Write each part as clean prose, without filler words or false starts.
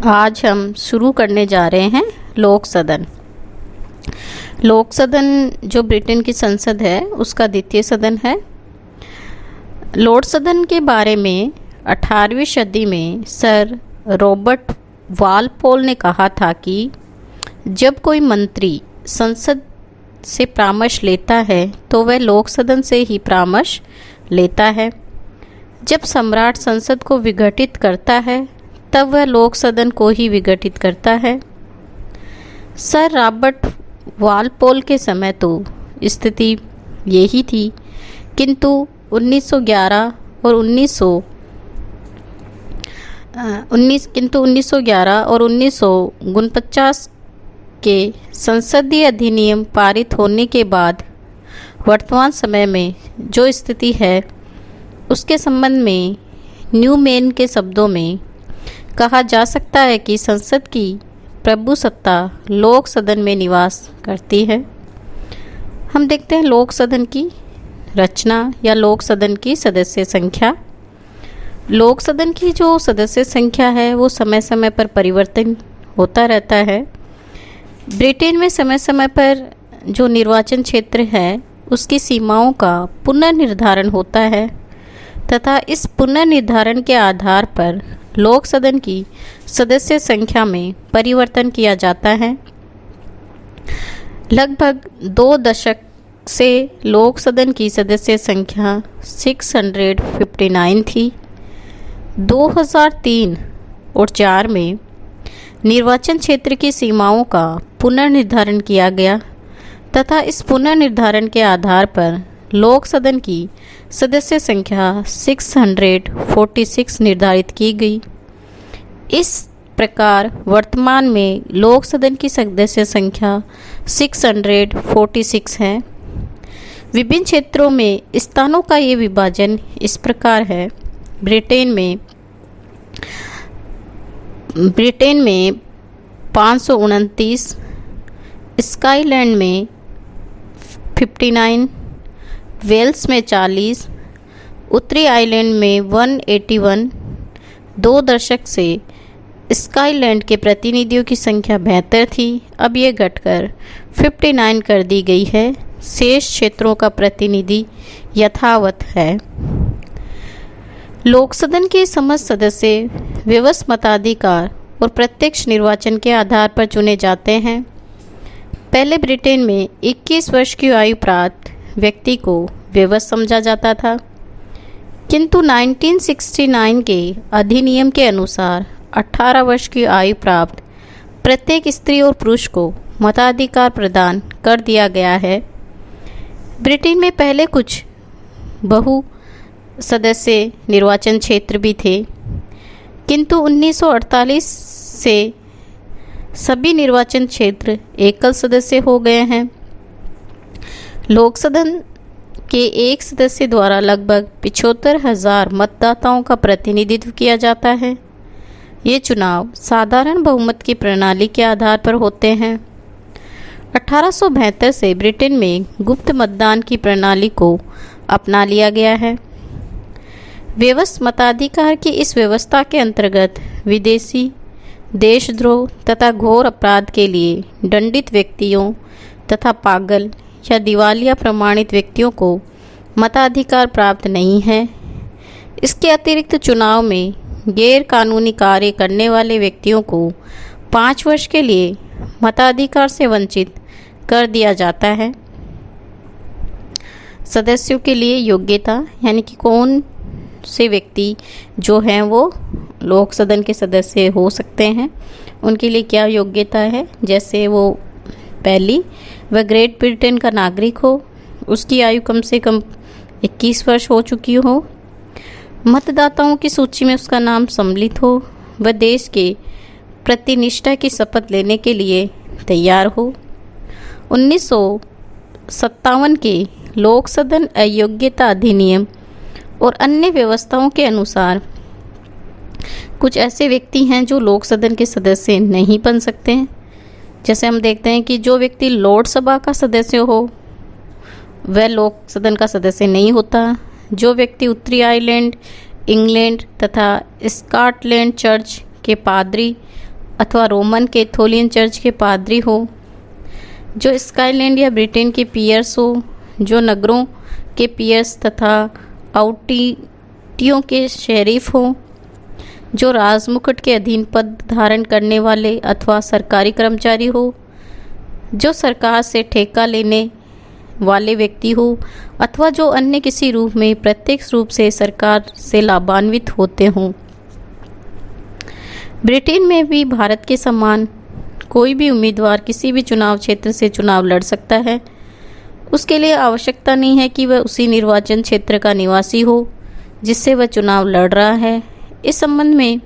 आज हम शुरू करने जा रहे हैं लोक सदन। लोक सदन जो ब्रिटेन की संसद है उसका द्वितीय सदन है। लॉर्ड सदन के बारे में 18वीं सदी में सर रॉबर्ट वालपोल ने कहा था कि जब कोई मंत्री संसद से परामर्श लेता है तो वह लोक सदन से ही परामर्श लेता है। जब सम्राट संसद को विघटित करता है तब वह लोक सदन को ही विघटित करता है। सर रॉबर्ट वालपोल के समय तो स्थिति यही थी, किंतु 1911 और 1949 के संसदीय अधिनियम पारित होने के बाद वर्तमान समय में जो स्थिति है उसके संबंध में न्यूमैन के शब्दों में कहा जा सकता है कि संसद की प्रभुसत्ता लोक सदन में निवास करती है। हम देखते हैं लोक सदन की रचना या लोक सदन की सदस्य संख्या। लोक सदन की जो सदस्य संख्या है वो समय समय पर परिवर्तन होता रहता है। ब्रिटेन में समय समय पर जो निर्वाचन क्षेत्र है उसकी सीमाओं का पुनर्निर्धारण होता है तथा इस पुनर्निर्धारण के आधार पर लोक सदन की सदस्य संख्या में परिवर्तन किया जाता है। लगभग 2 दशक से लोक सदन की सदस्य संख्या 659 थी। 2003 और 4 में निर्वाचन क्षेत्र की सीमाओं का पुनर्निर्धारण किया गया तथा इस पुनर्निर्धारण के आधार पर लोक सदन की सदस्य संख्या 646 निर्धारित की गई। इस प्रकार वर्तमान में लोक सदन की सदस्य संख्या 646 है। विभिन्न क्षेत्रों में स्थानों का ये विभाजन इस प्रकार है। ब्रिटेन में 529, स्कॉटलैंड में 59, वेल्स में 40, उत्तरी आयरलैंड में 181। 2 दशक से स्कॉटलैंड के प्रतिनिधियों की संख्या 72 थी, अब ये घटकर 59 कर दी गई है। शेष क्षेत्रों का प्रतिनिधि यथावत है। लोक सदन के समस्त सदस्य व्यवस्थ मताधिकार और प्रत्यक्ष निर्वाचन के आधार पर चुने जाते हैं। पहले ब्रिटेन में 21 वर्ष की आयु प्राप्त व्यक्ति को व्यवस्थ समझा जाता था, किंतु 1969 के अधिनियम के अनुसार 18 वर्ष की आयु प्राप्त प्रत्येक स्त्री और पुरुष को मताधिकार प्रदान कर दिया गया है। ब्रिटेन में पहले कुछ बहु सदस्य निर्वाचन क्षेत्र भी थे, किंतु 1948 से सभी निर्वाचन क्षेत्र एकल सदस्य हो गए हैं। लोक सदन के एक सदस्य द्वारा लगभग 75,000 मतदाताओं का प्रतिनिधित्व किया जाता है। ये चुनाव साधारण बहुमत की प्रणाली के आधार पर होते हैं। 1872 से ब्रिटेन में गुप्त मतदान की प्रणाली को अपना लिया गया है। व्यवस्थ मताधिकार की इस व्यवस्था के अंतर्गत विदेशी, देशद्रोह तथा घोर अपराध के लिए दंडित व्यक्तियों तथा पागल या दिवालिया प्रमाणित व्यक्तियों को मताधिकार प्राप्त नहीं है। इसके अतिरिक्त चुनाव में गैर कानूनी कार्य करने वाले व्यक्तियों को 5 वर्ष के लिए मताधिकार से वंचित कर दिया जाता है। सदस्यों के लिए योग्यता यानी कि कौन से व्यक्ति जो हैं वो लोक सदन के सदस्य हो सकते हैं, उनके लिए क्या योग्यता है। जैसे वो पहली, वह ग्रेट ब्रिटेन का नागरिक हो, उसकी आयु कम से कम 21 वर्ष हो चुकी हो, मतदाताओं की सूची में उसका नाम सम्मिलित हो, वह देश के प्रतिनिष्ठा की शपथ लेने के लिए तैयार हो। 1957 के लोक सदन अयोग्यता अधिनियम और अन्य व्यवस्थाओं के अनुसार कुछ ऐसे व्यक्ति हैं जो लोक सदन के सदस्य नहीं बन सकते हैं। जैसे हम देखते हैं कि जो व्यक्ति लॉर्ड सभा का सदस्य हो वह लोक सदन का सदस्य नहीं होता। जो व्यक्ति उत्तरी आयरलैंड, इंग्लैंड तथा स्कॉटलैंड चर्च के पादरी अथवा रोमन कैथोलिक चर्च के पादरी हो, जो स्कॉटलैंड या ब्रिटेन के पियर्स हो, जो नगरों के पियर्स तथा आउटिटियों के शेरिफ हो, जो राजमुकुट के अधीन पद धारण करने वाले अथवा सरकारी कर्मचारी हो, जो सरकार से ठेका लेने वाले व्यक्ति हो, अथवा जो अन्य किसी रूप में प्रत्यक्ष रूप से सरकार से लाभान्वित होते हों। ब्रिटेन में भी भारत के समान कोई भी उम्मीदवार किसी भी चुनाव क्षेत्र से चुनाव लड़ सकता है। उसके लिए आवश्यकता नहीं है कि वह उसी निर्वाचन क्षेत्र का निवासी हो जिससे वह चुनाव लड़ रहा है। इस संबंध में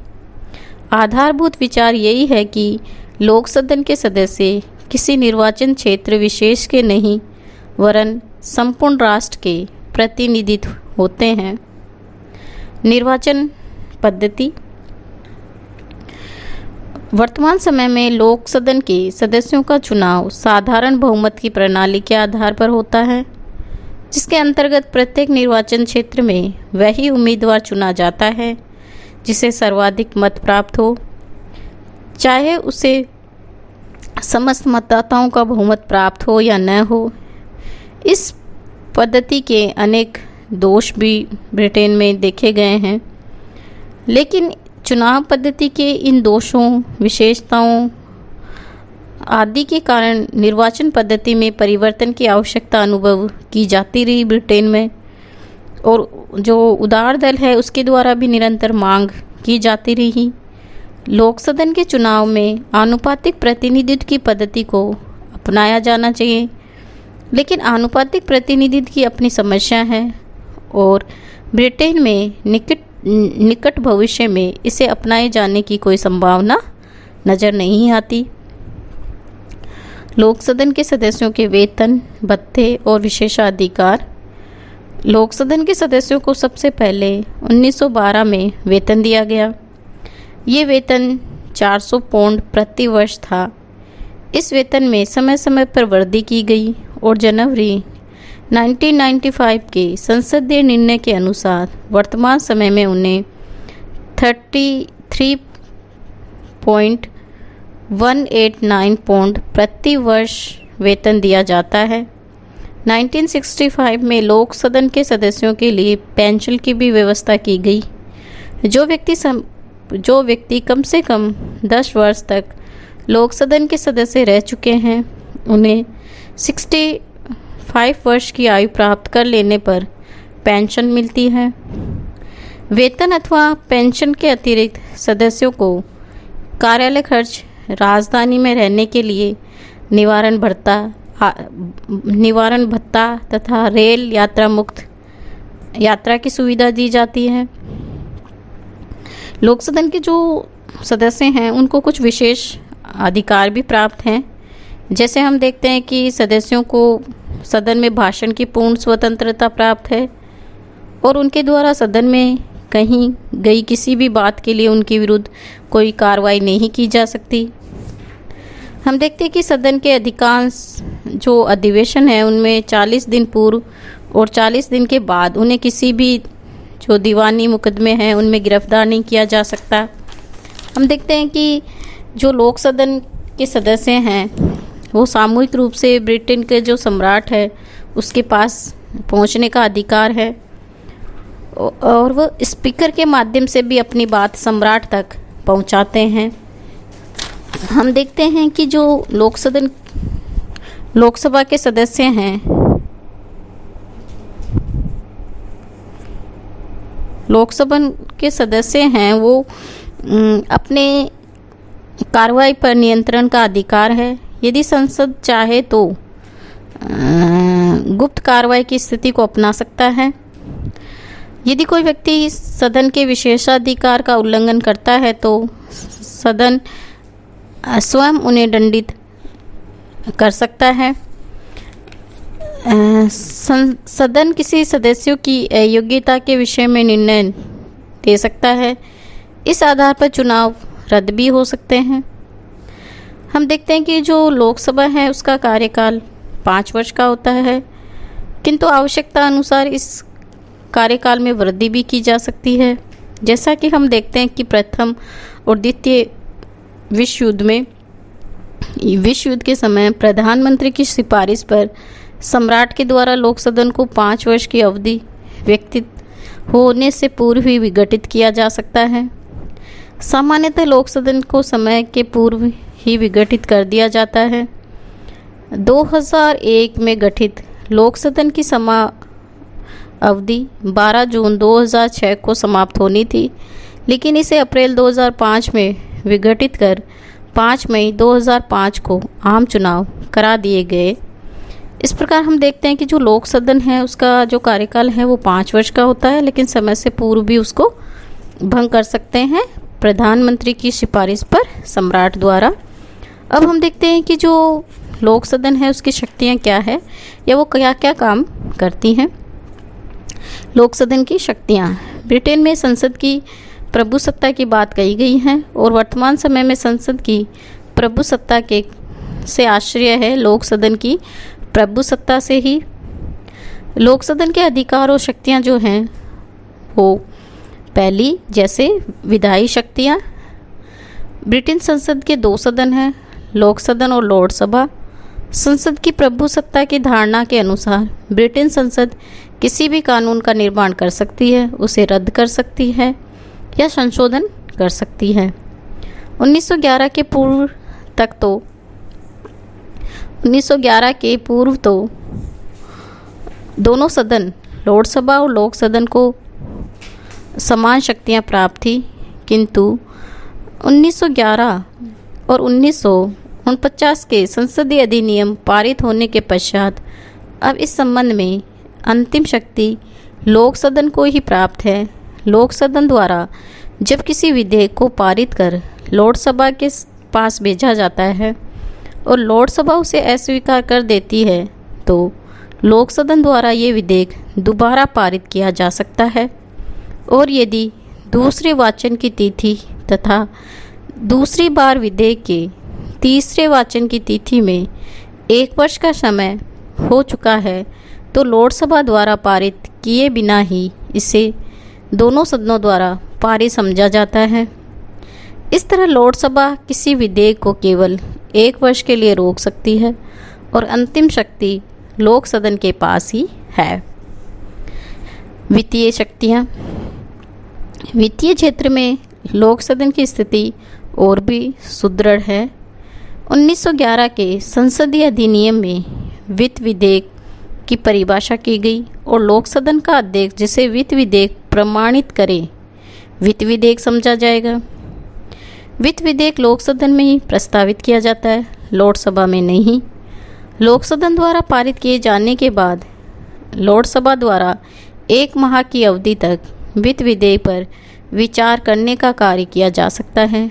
आधारभूत विचार यही है कि लोक सदन के सदस्य किसी निर्वाचन क्षेत्र विशेष के नहीं वरन संपूर्ण राष्ट्र के प्रतिनिधित्व होते हैं। निर्वाचन पद्धति। वर्तमान समय में लोक सदन के सदस्यों का चुनाव साधारण बहुमत की प्रणाली के आधार पर होता है, जिसके अंतर्गत प्रत्येक निर्वाचन क्षेत्र में वही उम्मीदवार चुना जाता है जिसे सर्वाधिक मत प्राप्त हो, चाहे उसे समस्त मतदाताओं का बहुमत प्राप्त हो या न हो। इस पद्धति के अनेक दोष भी ब्रिटेन में देखे गए हैं, लेकिन चुनाव पद्धति के इन दोषों, विशेषताओं आदि के कारण निर्वाचन पद्धति में परिवर्तन की आवश्यकता अनुभव की जाती रही ब्रिटेन में, और जो उदार दल है उसके द्वारा भी निरंतर मांग की जाती रही। लोक सदन के चुनाव में आनुपातिक प्रतिनिधित्व की पद्धति को अपनाया जाना चाहिए, लेकिन आनुपातिक प्रतिनिधित्व की अपनी समस्या है और ब्रिटेन में निकट भविष्य में इसे अपनाए जाने की कोई संभावना नज़र नहीं आती। लोक सदन के सदस्यों के वेतन, भत्ते और विशेषाधिकार। लोक सदन के सदस्यों को सबसे पहले 1912 में वेतन दिया गया। ये वेतन 400 पाउंड प्रति वर्ष था। इस वेतन में समय समय पर वृद्धि की गई और जनवरी 1995 के संसदीय निर्णय के अनुसार वर्तमान समय में उन्हें 33.189 पाउंड प्रति वर्ष वेतन दिया जाता है। 1965 में लोक सदन के सदस्यों के लिए पेंशन की भी व्यवस्था की गई। जो व्यक्ति कम से कम 10 वर्ष तक लोक सदन के सदस्य रह चुके हैं, उन्हें 65 वर्ष की आयु प्राप्त कर लेने पर पेंशन मिलती है। वेतन अथवा पेंशन के अतिरिक्त सदस्यों को कार्यालय खर्च, राजधानी में रहने के लिए निवारण भत्ता तथा रेल यात्रा मुक्त यात्रा की सुविधा दी जाती है। लोक सदन के जो सदस्य हैं उनको कुछ विशेष अधिकार भी प्राप्त हैं। जैसे हम देखते हैं कि सदस्यों को सदन में भाषण की पूर्ण स्वतंत्रता प्राप्त है और उनके द्वारा सदन में कहीं गई किसी भी बात के लिए उनके विरुद्ध कोई कार्रवाई नहीं की जा सकती। हम देखते हैं कि सदन के अधिकांश जो अधिवेशन है उनमें 40 दिन पूर्व और 40 दिन के बाद उन्हें किसी भी जो दीवानी मुकदमे हैं उनमें गिरफ्तार नहीं किया जा सकता। हम देखते हैं कि जो लोक सदन के सदस्य हैं वो सामूहिक रूप से ब्रिटेन के जो सम्राट है उसके पास पहुंचने का अधिकार है और वो स्पीकर के माध्यम से भी अपनी बात सम्राट तक पहुंचाते हैं। हम देखते हैं कि जो लोकसभा के सदस्य हैं, लोकसभा के सदस्य हैं वो अपने कार्रवाई पर नियंत्रण का अधिकार है। यदि संसद चाहे तो गुप्त कार्रवाई की स्थिति को अपना सकता है। यदि कोई व्यक्ति सदन के विशेषाधिकार का उल्लंघन करता है तो सदन स्वयं उन्हें दंडित कर सकता है। सदन किसी सदस्यों की अयोग्यता के विषय में निर्णय दे सकता है। इस आधार पर चुनाव रद्द भी हो सकते हैं। हम देखते हैं कि जो लोकसभा है उसका कार्यकाल 5 वर्ष का होता है, किंतु आवश्यकता अनुसार इस कार्यकाल में वृद्धि भी की जा सकती है। जैसा कि हम देखते हैं कि प्रथम और द्वितीय विश्व युद्ध के समय प्रधानमंत्री की सिफारिश पर सम्राट के द्वारा लोक सदन को 5 वर्ष की अवधि व्यतीत होने से पूर्व ही विघटित किया जा सकता है। सामान्यतः लोक सदन को समय के पूर्व ही विघटित कर दिया जाता है। 2001 में गठित लोक सदन की अवधि 12 जून 2006 को समाप्त होनी थी, लेकिन इसे अप्रैल 2005 में विघटित कर 5 मई 2005 को आम चुनाव करा दिए गए। इस प्रकार हम देखते हैं कि जो लोक सदन है उसका जो कार्यकाल है वो 5 वर्ष का होता है, लेकिन समय से पूर्व भी उसको भंग कर सकते हैं प्रधानमंत्री की सिफारिश पर सम्राट द्वारा। अब हम देखते हैं कि जो लोक सदन है उसकी शक्तियाँ क्या है या वो क्या क्या काम करती हैं। लोक सदन की शक्तियाँ। ब्रिटेन में संसद की प्रभुसत्ता की बात कही गई है और वर्तमान समय में संसद की प्रभुसत्ता से आश्चर्य है लोक सदन की प्रभुसत्ता से ही। लोक सदन के अधिकार और शक्तियाँ जो हैं वो पहली जैसे विधायी शक्तियाँ। ब्रिटेन संसद के 2 सदन हैं, लोक सदन और लॉर्ड सभा। संसद की प्रभुसत्ता की धारणा के अनुसार ब्रिटेन संसद किसी भी कानून का निर्माण कर सकती है, उसे रद्द कर सकती है या संशोधन कर सकती है। 1911 के पूर्व तो दोनों सदन लॉर्ड सभा और लोक सदन को समान शक्तियां प्राप्त थी, किंतु 1911 और 1949 के संसदीय अधिनियम पारित होने के पश्चात अब इस संबंध में अंतिम शक्ति लोक सदन को ही प्राप्त है। लोक सदन द्वारा जब किसी विधेयक को पारित कर लॉर्ड सभा के पास भेजा जाता है और लॉर्ड सभा उसे अस्वीकार कर देती है तो लोक सदन द्वारा ये विधेयक दोबारा पारित किया जा सकता है, और यदि दूसरे वाचन की तिथि तथा दूसरी बार विधेयक के तीसरे वाचन की तिथि में 1 वर्ष का समय हो चुका है तो लॉर्ड सभा द्वारा पारित किए बिना ही इसे दोनों सदनों द्वारा पारित समझा जाता है। इस तरह लॉर्ड सभा किसी विधेयक को केवल 1 वर्ष के लिए रोक सकती है और अंतिम शक्ति लोक सदन के पास ही है। वित्तीय शक्तियाँ। वित्तीय क्षेत्र में लोक सदन की स्थिति और भी सुदृढ़ है। 1911 के संसदीय अधिनियम में वित्त विधेयक की परिभाषा की गई और लोक सदन का अध्यक्ष जिसे वित्त विधेयक प्रमाणित करे वित्त विधेयक समझा जाएगा। वित्त विधेयक लोक सदन में ही प्रस्तावित किया जाता है, लॉर्ड सभा में नहीं। लोक सदन द्वारा पारित किए जाने के बाद लॉर्ड सभा द्वारा 1 माह की अवधि तक वित्त विधेयक पर विचार करने का कार्य किया जा सकता है।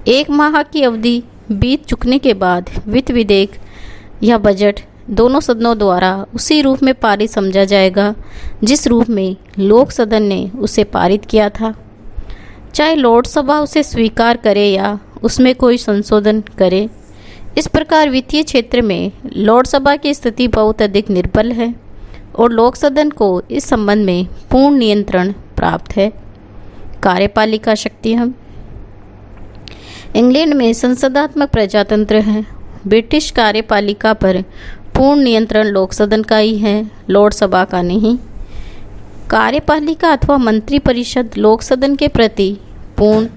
1 माह की अवधि बीत चुकने के बाद वित्त विधेयक या बजट दोनों सदनों द्वारा उसी रूप में पारित समझा जाएगा जिस रूप में लोक सदन ने उसे पारित किया था, चाहे लॉर्ड सभा उसे स्वीकार करे या उसमें कोई संशोधन करे। इस प्रकार वित्तीय क्षेत्र में लॉर्ड सभा की स्थिति बहुत अधिक निर्बल है और लोक सदन को इस संबंध में पूर्ण नियंत्रण प्राप्त है। कार्यपालिका शक्तियाँ। इंग्लैंड में संसदात्मक प्रजातंत्र है। ब्रिटिश कार्यपालिका पर पूर्ण नियंत्रण लोक सदन का ही है, लॉर्ड सभा का नहीं। कार्यपालिका अथवा मंत्री परिषद लोक सदन के प्रति पूर्ण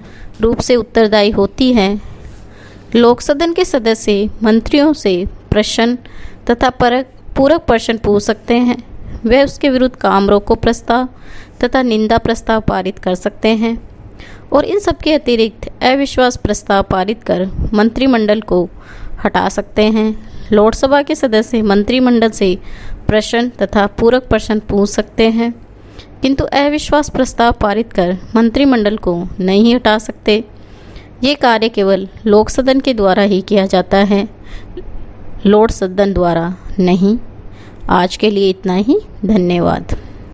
रूप से उत्तरदायी होती है। लोक सदन के सदस्य मंत्रियों से प्रश्न तथा पूरक प्रश्न पूछ सकते हैं। वे उसके विरुद्ध काम रोको प्रस्ताव तथा निंदा प्रस्ताव पारित कर सकते हैं और इन सबके अतिरिक्त अविश्वास प्रस्ताव पारित कर मंत्रिमंडल को हटा सकते हैं। लॉर्ड सभा के सदस्य मंत्रिमंडल से प्रश्न तथा पूरक प्रश्न पूछ सकते हैं, किंतु अविश्वास प्रस्ताव पारित कर मंत्रिमंडल को नहीं हटा सकते। ये कार्य केवल लोक सदन के द्वारा ही किया जाता है, लॉर्ड सदन द्वारा नहीं। आज के लिए इतना ही। धन्यवाद।